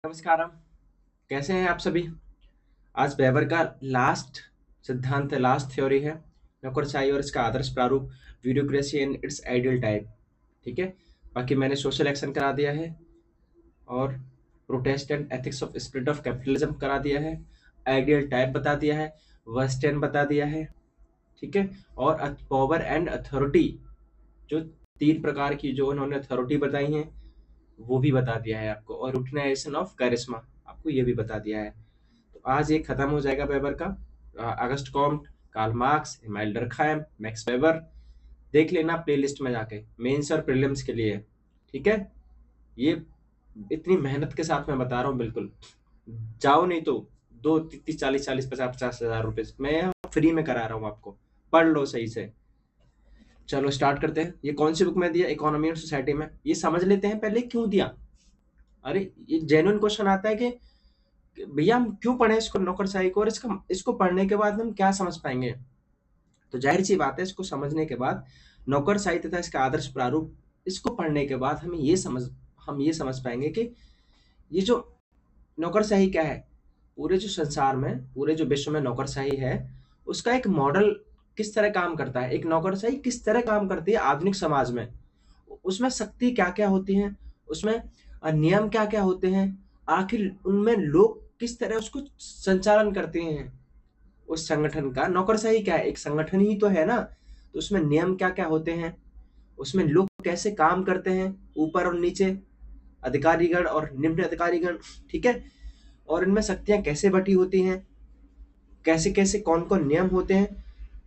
नमस्कारम। कैसे हैं आप सभी? आज वेबर का लास्ट सिद्धांत है, लास्ट थ्योरी है, नौकरशाही और इसका आदर्श प्रारूप, bureaucracy and it's ideal type. ठीक है। बाकी मैंने सोशल एक्शन करा दिया है और Protestant ethics of spirit of capitalism करा दिया है, आइडियल टाइप बता दिया है, वेस्टर्न बता दिया है। ठीक है। और पावर एंड अथॉरिटी, जो तीन प्रकार की जो उन्होंने अथॉरिटी बताई हैं वो भी बता दिया है आपको, और यूटिलाइजेशन ऑफ करिश्मा आपको ये भी बता दिया है। तो आज ये खत्म हो जाएगा वेबर का। August Comte, Karl Marx, Emile Durkheim, Max Weber. देख लेना प्लेलिस्ट में जाके, मेंस और प्रीलिम्स के लिए। ठीक है। ये इतनी मेहनत के साथ मैं बता रहा हूँ, बिल्कुल जाओ नहीं तो 2 30 40 40 50 50 हजार रुपए मैं फ्री में करा रहा हूँ आपको। पढ़ लो सही से। चलो स्टार्ट करते हैं। ये कौन सी बुक में दिया? इकोनॉमी और सोसाइटी में। ये समझ लेते हैं पहले क्यों दिया। अरे ये जेन्युइन क्वेश्चन आता है कि भैया हम क्यों पढ़े इसको, नौकरशाही को, और इसको पढ़ने के बाद हम क्या समझ पाएंगे। तो जाहिर सी बात है, इसको समझने के बाद नौकरशाही तथा इसका आदर्श प्रारूप, इसको पढ़ने के बाद हम ये समझ पाएंगे कि ये जो नौकरशाही क्या है। पूरे जो संसार में, पूरे जो विश्व में नौकरशाही है, उसका एक मॉडल किस तरह काम करता है, एक नौकरशाही किस तरह काम करती है आधुनिक समाज में। उसमें शक्ति क्या क्या होती है, उसमें नियम क्या क्या होते हैं, आखिर उनमें लोग किस तरह उसको संचालन करते हैं। उस संगठन का नौकरशाही क्या है, एक संगठन ही तो है ना। तो उसमें नियम क्या क्या होते हैं, उसमें लोग कैसे काम करते हैं, ऊपर और नीचे, अधिकारीगण और निम्न अधिकारीगण। ठीक है। और इनमें शक्तियां कैसे बटी होती हैं, कैसे कैसे कौन कौन नियम होते हैं।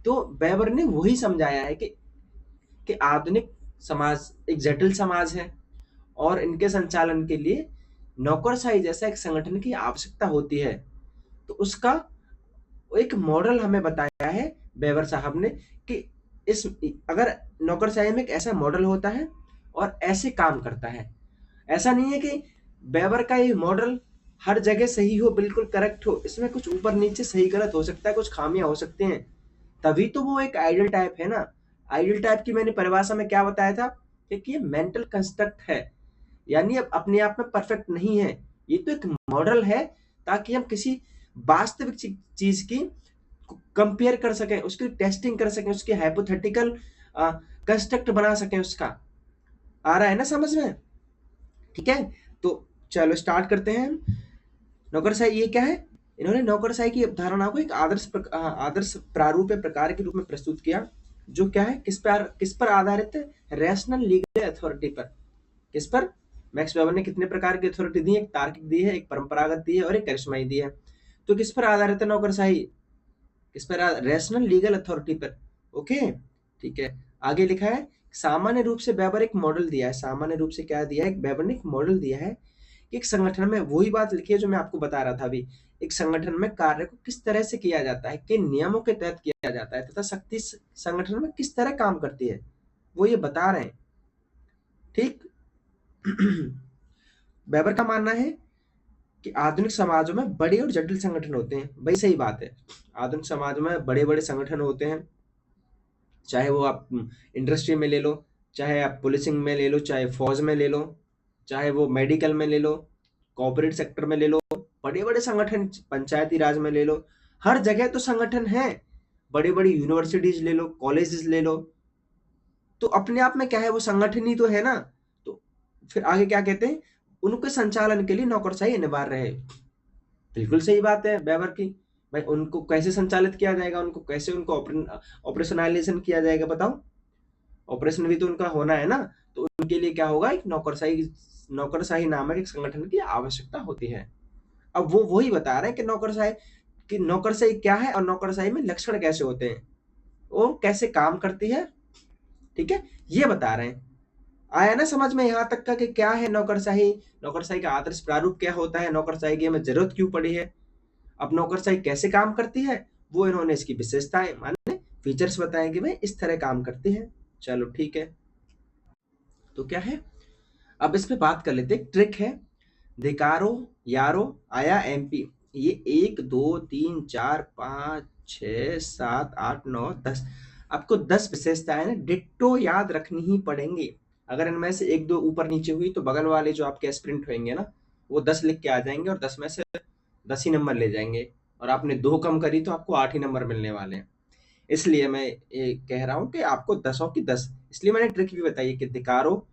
तो वेबर ने वही समझाया है कि आधुनिक समाज एक जटिल समाज है, और इनके संचालन के लिए नौकरशाही जैसा एक संगठन की आवश्यकता होती है। तो उसका एक मॉडल हमें बताया है वेबर साहब ने कि इस अगर नौकरशाही में एक ऐसा मॉडल होता है और ऐसे काम करता है। ऐसा नहीं है कि वेबर का ये मॉडल हर जगह सही हो, बिल्कुल करेक्ट हो। इसमें कुछ ऊपर नीचे सही गलत हो सकता है, कुछ खामियां हो सकती हैं। तभी तो वो एक आइडियल टाइप है ना। आइडियल टाइप की मैंने परिभाषा में क्या बताया था कि ये मेंटल कंस्ट्रक्ट है, यानी अब अपने आप में परफेक्ट नहीं है। ये तो एक मॉडल है, ताकि हम किसी वास्तविक चीज की कंपेयर कर सकें, उसकी टेस्टिंग कर सकें, उसकी हाइपोथेटिकल कंस्ट्रक्ट बना सकें उसका। आ रहा है ना समझ में? ठीक है। तो चलो स्टार्ट करते हैं। नौकरशाही ये क्या है? इन्होंने नौकरशाही की अवधारणा को एक आदर्श प्रारूप प्रकार के रूप में प्रस्तुत किया, जो क्या है, किस पर आधारित है? रैशनल लीगल अथॉरिटी पर। किस पर? मैक्स वेबर ने कितने प्रकार की अथॉरिटी दी है? एक तार्किक दी है, एक परंपरागत दी है, और एक करिश्माई दी है। तो किस पर आधारित है नौकरशाही? किस पर? रैशनल लीगल अथॉरिटी पर। ओके। ठीक है। आगे लिखा है, सामान्य रूप से वेबर एक मॉडल दिया है। सामान्य रूप से क्या दिया है? वेबर ने एक मॉडल दिया है कि एक संगठन में, वही बात लिखी है जो मैं आपको बता रहा था अभी, एक संगठन में कार्य को किस तरह से किया जाता है, किन नियमों के तहत किया जाता है, तथा शक्ति संगठन में किस तरह काम करती है, वो ये बता रहे हैं। ठीक। वेबर का मानना है कि आधुनिक समाजों में बड़े और जटिल संगठन होते हैं। भाई सही बात है, आधुनिक समाज में बड़े बड़े संगठन होते हैं। चाहे वो आप इंडस्ट्री में ले लो, चाहे आप पुलिसिंग में ले लो, चाहे फौज में ले लो, चाहे वो मेडिकल में ले लो, कॉर्पोरेट सेक्टर में ले लो, बड़े बड़े संगठन, पंचायती राज में ले लो, हर जगह तो संगठन है। बड़ी बड़ी यूनिवर्सिटीज ले लो, कॉलेजेस ले लो, तो अपने आप में क्या है, वो संगठन ही तो है ना। तो फिर आगे क्या कहते हैं, उनके संचालन के लिए नौकरशाही अनिवार्य है। बिल्कुल सही बात है वेबर की। भाई उनको कैसे संचालित किया जाएगा, उनको कैसे, उनको ऑपरेशनलाइजेशन किया जाएगा, बताओ। ऑपरेशन भी तो उनका होना है ना। तो उनके लिए क्या होगा, एक नौकरशाही नामक एक संगठन की आवश्यकता होती है। अब वो वही बता रहे हैं कि नौकरशाही क्या है, और नौकरशाही में लक्षण कैसे होते हैं, वो कैसे काम करती है। ठीक है। ये बता रहे हैं। आया ना समझ में यहाँ तक का कि क्या है नौकरशाही, नौकरशाही का आदर्श प्रारूप क्या होता है, नौकरशाही की हमें जरूरत क्यों पड़ी है, अब नौकरशाही कैसे काम करती है, वो इन्होंने इसकी विशेषताएं माने फीचर्स बताए कि भाई इस तरह काम करती है। चलो ठीक है। तो क्या है, अब इस पे बात कर लेते हैं। ट्रिक है, धिकारो यारो आया एमपी। ये 1 2 3 4 5 6 7 8 9 10, आपको 10 विशेषताएं ना डिट्टो याद रखनी ही पड़ेंगी। अगर इनमें से एक दो ऊपर नीचे हुई तो बगल वाले जो आपके एस्पिरेंट होंगे ना, वो 10 लिख के आ जाएंगे और 10 में से 10 ही नंबर ले जाएंगे, और आपने 2 कम करी तो आपको 8 ही नंबर मिलने वाले हैं। इसलिए मैं ये कह रहा हूँ कि आपको 10 की 10, इसलिए मैंने ट्रिक भी बताई है कि धिकारो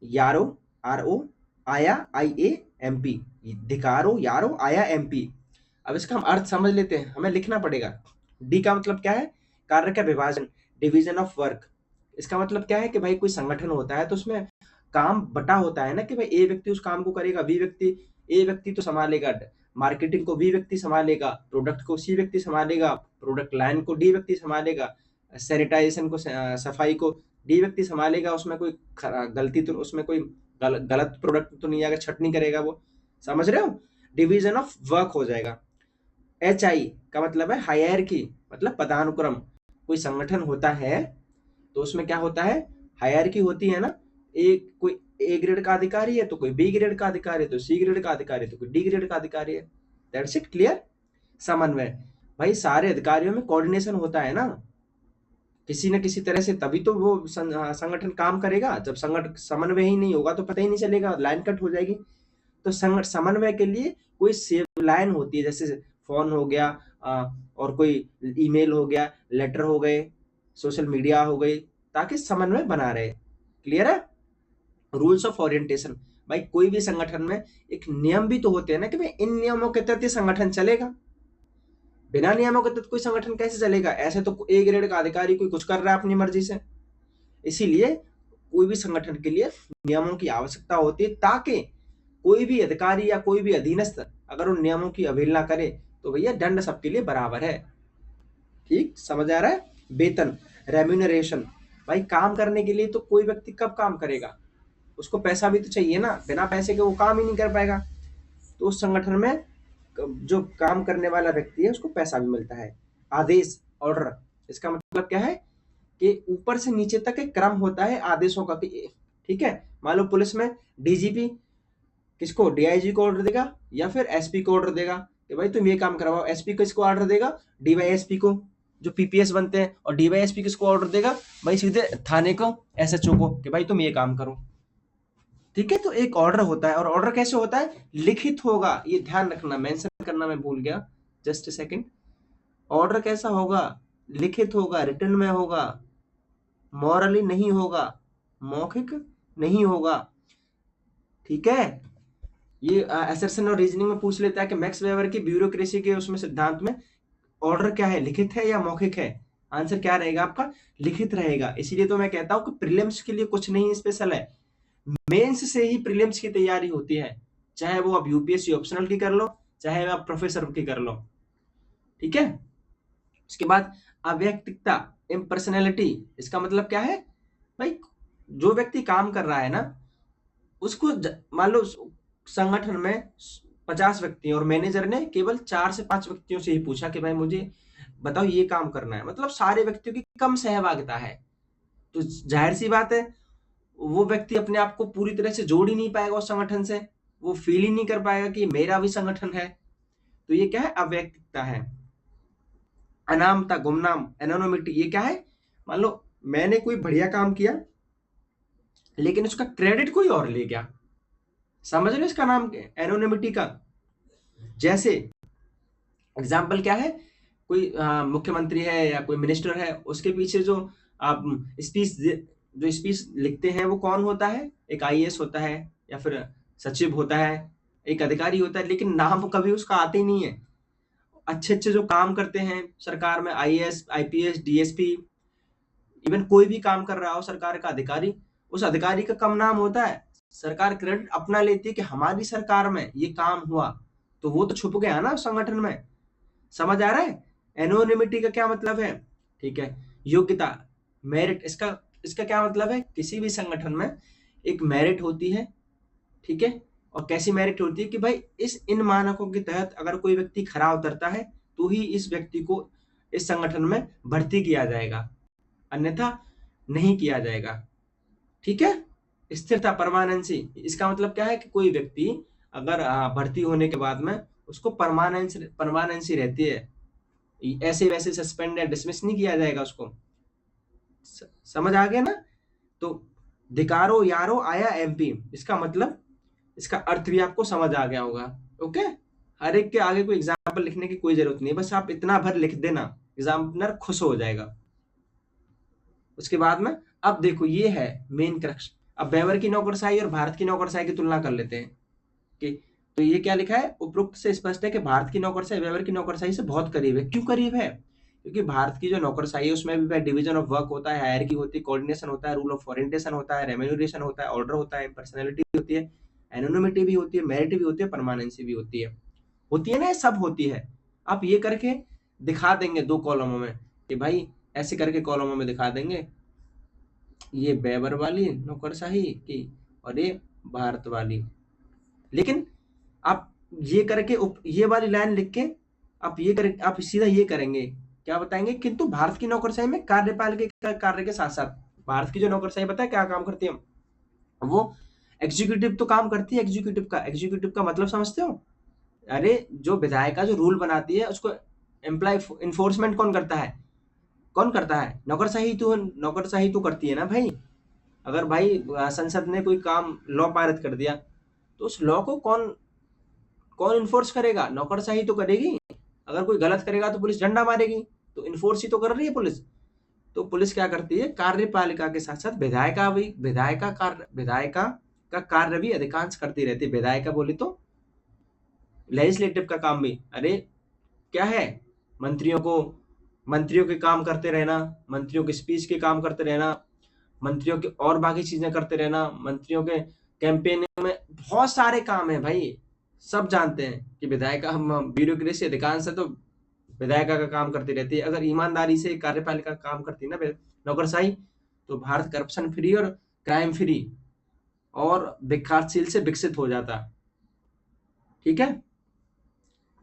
यारो, RO आया IAMP, धिकारो यारो आया MP। अब इसका हम अर्थ समझ लेते हैं, हमें लिखना पड़ेगा। डी का मतलब क्या है? कार्य का विभाजन, डिवीजन ऑफ वर्क। इसका मतलब क्या है कि भाई कोई संगठन होता है तो उसमें काम बटा होता है ना, कि भाई ए व्यक्ति उस काम को करेगा, बी व्यक्ति, ए व्यक्ति तो संभालेगा मार्केटिंग को, बी व्यक्ति संभालेगा प्रोडक्ट को, सी व्यक्ति संभालेगा प्रोडक्ट लाइन को, डी व्यक्ति संभालेगा सैनिटाइजेशन को, सफाई को, डी व्यक्ति संभालेगा। उसमें कोई गलती तो, उसमें कोई गलत प्रोडक्ट तो नहीं आएगा, छटनी करेगा वो, समझ रहे हो? डिवीजन ऑफ वर्क हो जाएगा। HI का मतलब है हायरार्की, मतलब पदानुक्रम। कोई संगठन होता है तो उसमें क्या होता है? हायरार्की होती है ना। एक कोई A ग्रेड का अधिकारी है तो कोई B ग्रेड का अधिकारी है, तो C ग्रेड का अधिकारी है, तो कोई D ग्रेड का अधिकारी है। That's it, clear? समन्वय, भाई सारे अधिकारियों में कोऑर्डिनेशन होता है ना, किसी न किसी तरह से, तभी तो वो संगठन काम करेगा। जब संगठन समन्वय ही नहीं होगा तो पता ही नहीं चलेगा, लाइन कट हो जाएगी। तो समन्वय के लिए कोई सेव लाइन होती है, जैसे फोन हो गया, और कोई ईमेल हो गया, लेटर हो गए, सोशल मीडिया हो गई, ताकि समन्वय बना रहे। क्लियर है? रूल्स ऑफ ओरिएंटेशन, भाई कोई भी संगठन में एक नियम भी तो होते हैं ना, कि भाई इन नियमों के तहत संगठन चलेगा। बिना नियमों के तहत कोई संगठन कैसे चलेगा? ऐसे तो ए ग्रेड का अधिकारी कोई कुछ कर रहा है अपनी मर्जी से। इसीलिए कोई भी संगठन के लिए नियमों की आवश्यकता होती है, ताकि कोई भी अधिकारी या कोई भी अधीनस्थ अगर उन नियमों की अवहेलना करे तो भैया दंड सबके लिए बराबर है। ठीक समझ आ रहा है? वेतन, रेम्यूनरेशन, भाई काम करने के लिए तो कोई व्यक्ति कब काम करेगा? उसको पैसा भी तो चाहिए ना, बिना पैसे के वो काम ही नहीं कर पाएगा। तो उस संगठन में जो काम करने वाला व्यक्ति है उसको पैसा भी मिलता है। आदेश, ऑर्डर, इसका मतलब क्या है कि ऊपर से नीचे तक एक क्रम होता है आदेशों का। ठीक है, मान लो पुलिस में DGP किसको, DIG को ऑर्डर देगा या फिर SP को ऑर्डर देगा कि भाई तुम ये काम करवाओ। SP किसको ऑर्डर देगा? DYSP को, जो PPS बनते हैं। और DYSP किसको ऑर्डर देगा? भाई सीधे थाने को, SHO को, कि भाई तुम ये काम करो। ठीक है, तो एक ऑर्डर होता है। और ऑर्डर कैसे होता है? लिखित होगा, ये ध्यान रखना, मेंशन करना मैं भूल गया, जस्ट सेकंड। ऑर्डर कैसा होगा? लिखित होगा, रिटन में होगा, मॉरली नहीं होगा, मौखिक नहीं होगा। ठीक है, ये असर्शन और रीजनिंग में पूछ लेता है कि मैक्स वेबर की ब्यूरोक्रेसी के उसमें सिद्धांत में ऑर्डर क्या है, लिखित है या मौखिक है? आंसर क्या रहेगा आपका? लिखित रहेगा। इसीलिए तो मैं कहता हूं कि प्रीलिम्स के लिए कुछ नहीं स्पेशल है, मेंस से ही प्रीलिम्स की तैयारी होती है। चाहे वो आप UPSC ऑप्शनल की कर लो, चाहे आप प्रोफेसर की कर लो। ठीक है, उसके बाद अव्यक्तिकता, इम्पर्सनैलिटी, इसका मतलब क्या है? भाई जो व्यक्ति काम कर रहा है ना, उसको मान लो संगठन में 50 व्यक्ति और मैनेजर ने केवल 4 से 5 व्यक्तियों से ही पूछा कि भाई मुझे बताओ ये काम करना है, मतलब सारे व्यक्तियों की कम सहभागिता है। तो जाहिर सी बात है वो व्यक्ति अपने आप को पूरी तरह से जोड़ ही नहीं पाएगा उस संगठन से, वो फील ही नहीं कर पाएगा कि मेरा भी संगठन है। तो ये क्या है? अव्यक्तिकता है। अनामता, गुमनाम, एनोनिमिटी, ये क्या है? मान लो मैंने कोई बढ़िया काम किया लेकिन उसका क्रेडिट कोई और ले गया, समझ रहे हो इसका नाम एनोनिमिटी का। जैसे एग्जाम्पल क्या है? कोई मुख्यमंत्री है या कोई मिनिस्टर है, उसके पीछे जो आप स्पीच लिखते हैं वो कौन होता है? एक IAS होता है या फिर सचिव होता है, एक अधिकारी होता है, लेकिन नाम कभी उसका आते ही नहीं है। अच्छे अच्छे जो काम करते हैं सरकार में, IAS, IPS, DSP, इवन कोई भी काम कर रहा हो सरकार का अधिकारी, उस अधिकारी का कम नाम होता है। सरकार क्रेडिट अपना लेती है कि हमारी सरकार में ये काम हुआ, तो वो तो छुप गया ना उस संगठन में। समझ आ रहा है? एनोनिमिटी का क्या मतलब है? ठीक है, योग्यता, मेरिट, इसका इसका क्या मतलब है? किसी भी संगठन में एक मेरिट होती है। ठीक है, और कैसी मेरिट होती है कि भाई इन मानकों के तहत अगर कोई व्यक्ति खरा उतरता है तो ही इस व्यक्ति को इस संगठन में भर्ती किया जाएगा, अन्यथा नहीं किया जाएगा। ठीक है, स्थिरता, परमानेंसी, इसका मतलब क्या है कि कोई व्यक्ति अगर भर्ती होने के बाद में उसको परमानेंसी रहती है, ऐसे वैसे सस्पेंड या डिसमिस नहीं किया जाएगा उसको। समझ आ गया ना? तो धिकारो यारो आया MP, इसका मतलब इसका अर्थ भी आपको समझ आ गया होगा। ओके, हर एक के आगे कोई एग्जाम्पल लिखने की कोई जरूरत नहीं है, बस आप इतना भर लिख देना, एग्जामिनर खुश हो जाएगा। उसके बाद में अब देखो ये है मेन क्रक्स। अब वेबर की नौकरशाही और भारत की नौकरशाही की तुलना कर लेते हैं कि तो ये क्या लिखा है, उपरोक्त से स्पष्ट है कि भारत की नौकरशाही वेबर की नौकरशाही से बहुत करीब है। क्यों करीब है? क्योंकि भारत की जो नौकरशाही है उसमें भी डिवीजन ऑफ वर्क होता है, हायरार्की होती है, कोऑर्डिनेशन होता है, रूल ऑफ ओरिएंटेशन होता है, रेम्यूनरेशन होता है, ऑर्डर होता है, पर्सनैलिटी होती है, एनोनिमिटी भी होती है, मेरिट भी होती है, परमानेंसी भी होती है ना, ये सब होती है। आप ये करके दिखा देंगे 2 कॉलमों में कि भाई ऐसे करके कॉलमों में दिखा देंगे, ये वेबर वाली नौकरशाही की और ये भारत वाली। लेकिन आप ये करके ये वाली लाइन लिख के आप सीधा ये करेंगे, क्या बताएंगे, किंतु भारत की नौकरशाही में कार्यपालिका के कार्य के साथ साथ भारत की जो नौकरशाही पता है क्या काम करती है, वो एग्जीक्यूटिव तो काम करती है, एग्जीक्यूटिव का मतलब समझते हो? अरे जो विधायिका जो रूल बनाती है उसको एम्प्लॉय इन्फोर्समेंट कौन करता है, नौकरशाही तो करती है ना भाई। अगर भाई संसद ने कोई काम लॉ पारित कर दिया तो उस लॉ को कौन कौन इन्फोर्स करेगा, नौकरशाही तो करेगी। अगर कोई गलत करेगा तो पुलिस डंडा मारेगी, तो इन्फोर्स ही तो कर रही है पुलिस। तो पुलिस क्या करती है, कार्यपालिका के साथ साथ विधायिका का कार्य भी अधिकांश करती रहती है। विधायिका बोली तो लेजिस्लेटिव का काम भी, अरे क्या है, मंत्रियों को मंत्रियों के काम करते रहना, मंत्रियों के स्पीच के काम करते रहना, मंत्रियों के और बाकी चीजें करते रहना, मंत्रियों के कैंपेन में बहुत सारे काम है भाई। सब जानते हैं कि विधायिका हम ब्यूरोक्रेसी अधिकांश है तो विधायिका का काम करती रहती है। अगर ईमानदारी से कार्यपालिका काम करती है ना नौकरशाही, तो भारत करप्शन फ्री और क्राइम फ्री और विकासशील से विकसित हो जाता। ठीक है,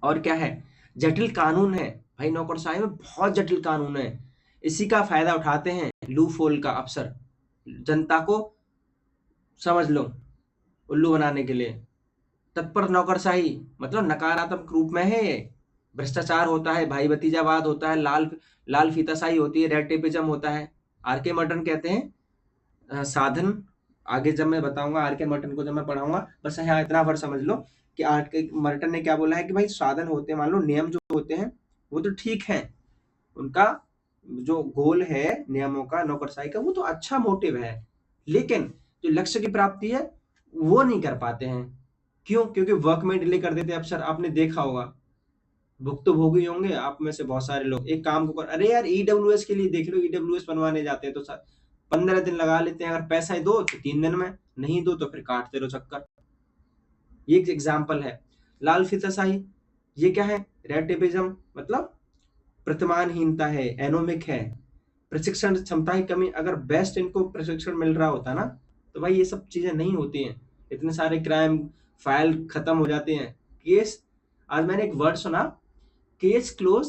और क्या है, जटिल कानून है भाई, नौकरशाही में बहुत जटिल कानून है। इसी का फायदा उठाते हैं लूप होल का अफसर, जनता को समझ लो उल्लू बनाने के लिए। तत्पर नौकरशाही मतलब नकारात्मक रूप में है ये, भ्रष्टाचार होता है, भाई भतीजावाद होता है, लाल लाल फीताशाही होती है, रेड टेपिज्म होता है। आर के मर्टन कहते हैं साधन, आगे जब मैं बताऊंगा आर के मर्टन को जब मैं पढ़ाऊंगा, बस यहाँ इतना भर समझ लो कि आर के मर्टन ने क्या बोला है कि भाई साधन होते हैं, मान लो नियम जो होते हैं वो तो ठीक है, उनका जो गोल है नियमों का नौकरशाही का वो तो अच्छा मोटिव है, लेकिन जो लक्ष्य की प्राप्ति है वो नहीं कर पाते हैं। क्यों? क्योंकि वर्क में डिले कर देते हैं अफसर, आपने देखा होगा, भुक्तभोगी होंगे आप में से बहुत सारे लोग। एक काम को कर, अरे यार ईडब्ल्यूएस के लिए देख लो, ईडब्ल्यूएस बनवाने जाते हैं तो 15 दिन लगा लेते हैं, अगर पैसा दो तो 3 दिन में, नहीं दो तो फिर काटते रहो चक्कर। ये एक एग्जाम्पल है। लाल फीताशाही ये क्या है, रेटिबिज्म मतलब प्रतिमानहीनता है, एनोमिक है, प्रशिक्षण क्षमता की कमी। अगर बेस्ट इनको प्रशिक्षण मिल रहा होता ना तो भाई ये सब चीजें नहीं होती हैं, इतने सारे क्राइम फाइल खत्म हो जाते हैं। केस, आज मैंने एक वर्ड सुना, केस क्लोज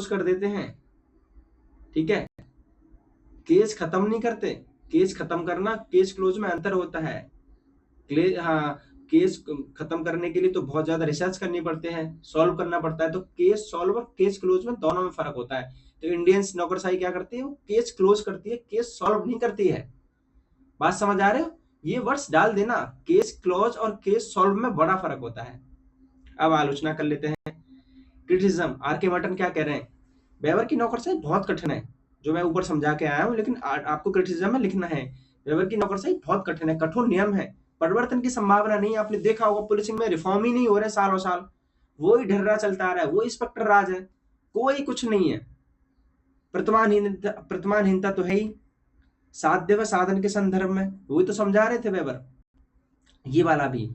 कर देते हैं। ठीक है, केस खत्म नहीं करते, केस खत्म करना केस क्लोज में अंतर होता है। हाँ, केस खत्म करने के लिए तो बहुत ज्यादा रिसर्च करनी पड़ते हैं, सॉल्व करना पड़ता है, तो केस सॉल्व और केस क्लोज में दोनों में फर्क होता है। तो इंडियंस नौकरशाही क्या करती है, वो केस क्लोज करती है, केस सॉल्व नहीं करती है। बात समझ आ रहे हो? ये वर्ड्स डाल देना, केस क्लोज और केस सॉल्व में बड़ा फर्क होता है। अब आलोचना कर लेते हैं। क्रिटिसिज्म, आर के मर्टन क्या कह रहे हैं, वेबर की नौकरशाही बहुत कठिन है, जो मैं ऊपर समझा के आया हूं, लेकिन आपको क्रिटिसिज्म में लिखना है। वेबर की नौकरशाही बहुत कठिन है, कठोर नियम है, परिवर्तन की संभावना नहीं है। आपने देखा होगा पुलिसिंग में रिफॉर्म ही नहीं हो रहे सालों साल, वो ही ढर्रा चलता आ रहा है, वो इंस्पेक्टर राज है, कोई कुछ नहीं है। प्रतिमानहीनता तो है ही, साध्य व साधन के संदर्भ में वही तो समझा रहे थे वेबर, ये वाला भी।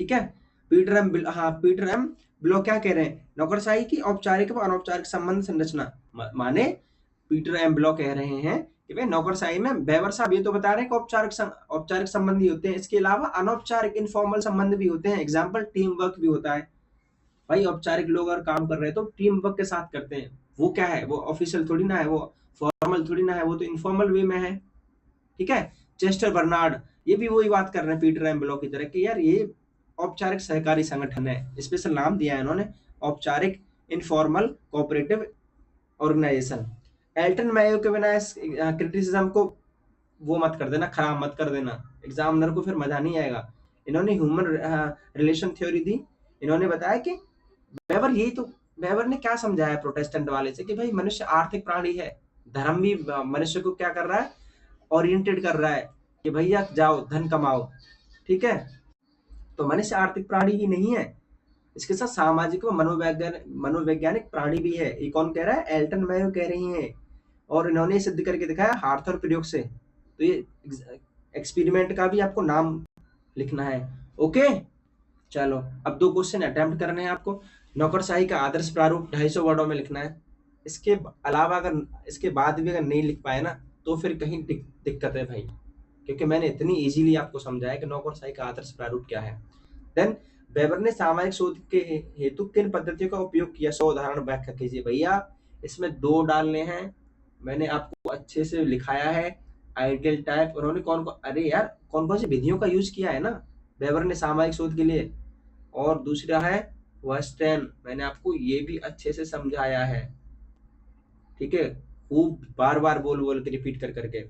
ठीक है, पीटर एम ब्लॉक क्या कह रहे हैं, नौकरशाही की औपचारिक व अनौपचारिक संबंध संरचना, माने पीटर एम ब्लॉक कह रहे हैं कि भाई नौकरशाही में वेबर साहब ये तो बता रहे हैं कि औपचारिक संबंध ही होते हैं, इसके अलावा अनौपचारिक इनफॉर्मल संबंध भी होते हैं। एग्जाम्पल टीम वर्क भी होता है। भाई औपचारिक लोग अगर काम कर रहे हैं तो टीम वर्क के साथ करते हैं, वो क्या है, वो ऑफिशियल थोड़ी ना है, वो फॉर्मल थोड़ी ना है, वो तो इनफॉर्मल वे में है। ठीक है, चेस्टर बर्नार्ड ये भी वही बात कर रहे हैं पीटर एम ब्लॉक की तरह कि यार ये औपचारिक सहकारी संगठन है, स्पेशल नाम दिया है इन्होंने, औपचारिक इनफॉर्मल कोऑपरेटिव ऑर्गेनाइजेशन। एल्टन मैयो के बिना इस क्रिटिसिज्म को वो मत कर देना, खराब मत कर देना, एग्जामिनर को फिर मजा नहीं आएगा। इन्होंने ह्यूमन रिलेशन थ्योरी दी। इन्होंने बताया कि वेबर ने क्या समझाया प्रोटेस्टेंट वाले से कि भाई मनुष्य आर्थिक प्राणी है। धर्म भी मनुष्य को क्या कर रहा है, ओरिएंटेड कर रहा है कि भैया जाओ धन कमाओ, ठीक है। तो मनुष्य आर्थिक प्राणी ही नहीं है, इसके साथ सामाजिक व मनोवैज्ञानिक प्राणी भी है। ये कौन कह रहा है? एल्टन मैयो कह रही हैं। और इन्होंने सिद्ध करके दिखाया हार्थ और प्रयोग से। तो ये एक्सपेरिमेंट का भी आपको नाम लिखना है। ओके, चलो अब 2 क्वेश्चन अटेम्प्ट करने हैं आपको। नौकरशाही का आदर्श प्रारूप 250 वर्डों में लिखना है। इसके अलावा अगर इसके बाद भी अगर नहीं लिख पाए ना तो फिर कहीं दिक्कत है भाई, क्योंकि मैंने इतनी इजीली आपको समझाया कि नौकरशाही का आदर्श प्रारूप क्या है। देन वेबर ने सामाजिक शोध के हेतु किन पद्धतियों का उपयोग किया, 100 उदाहरण व्याख्या कीजिए। भैया इसमें 2 डालने हैं, मैंने आपको अच्छे से लिखाया है। आइडियल टाइप उन्होंने अरे यार कौन कौन सी विधियों का यूज किया है ना वेबर ने सामाजिक शोध के लिए। और दूसरा है वेस्टर्न, मैंने आपको ये भी अच्छे से समझाया है, ठीक है, खूब बार बार बोल बोल के रिपीट कर करके।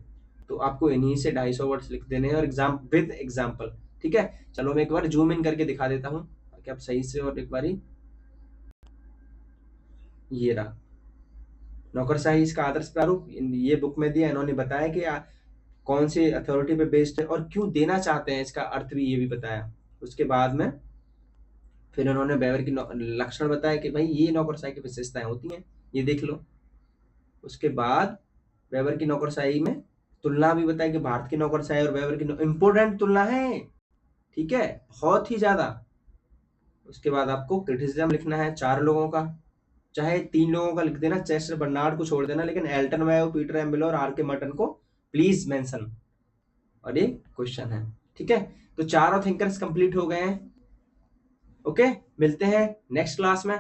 तो आपको इन्हीं से 250 वर्ड्स लिख देने हैं और एग्जाम विद एग्जाम्पल, ठीक है। चलो मैं एक बार जूम इन करके दिखा देता हूँ ताकि आप सही से, और एक बारी ये रहा नौकरशाही इसका आदर्श प्रारूप, ये बुक में दिया। इन्होंने बताया कि कौन सी अथॉरिटी पे बेस्ड है और क्यों देना चाहते हैं, इसका अर्थ भी ये भी बताया। उसके बाद में फिर उन्होंने वेबर की लक्षण बताया कि भाई ये नौकरशाही की विशेषताएं होती हैं, ये देख लो। उसके बाद वेबर की नौकरशाही में तुलना भी बताई कि भारत की नौकरशाही और वेबर की इंपोर्टेंट तुलना है, ठीक है, बहुत ही ज्यादा। उसके बाद आपको क्रिटिसिज्म लिखना है 4 लोगों का, चाहे 3 लोगों का लिख देना, चेस्टर बर्नार्ड को छोड़ देना, लेकिन एल्टन मैयो, पीटर एम्बिलो और आर के मर्टन को प्लीज मेंशन। और ये क्वेश्चन है, ठीक है। तो चारों थिंकर्स कंप्लीट हो गए हैं। ओके, मिलते हैं नेक्स्ट क्लास में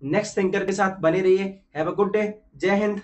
नेक्स्ट थिंकर के साथ, बने रहिए। हैव अ गुड डे, जय हिंद।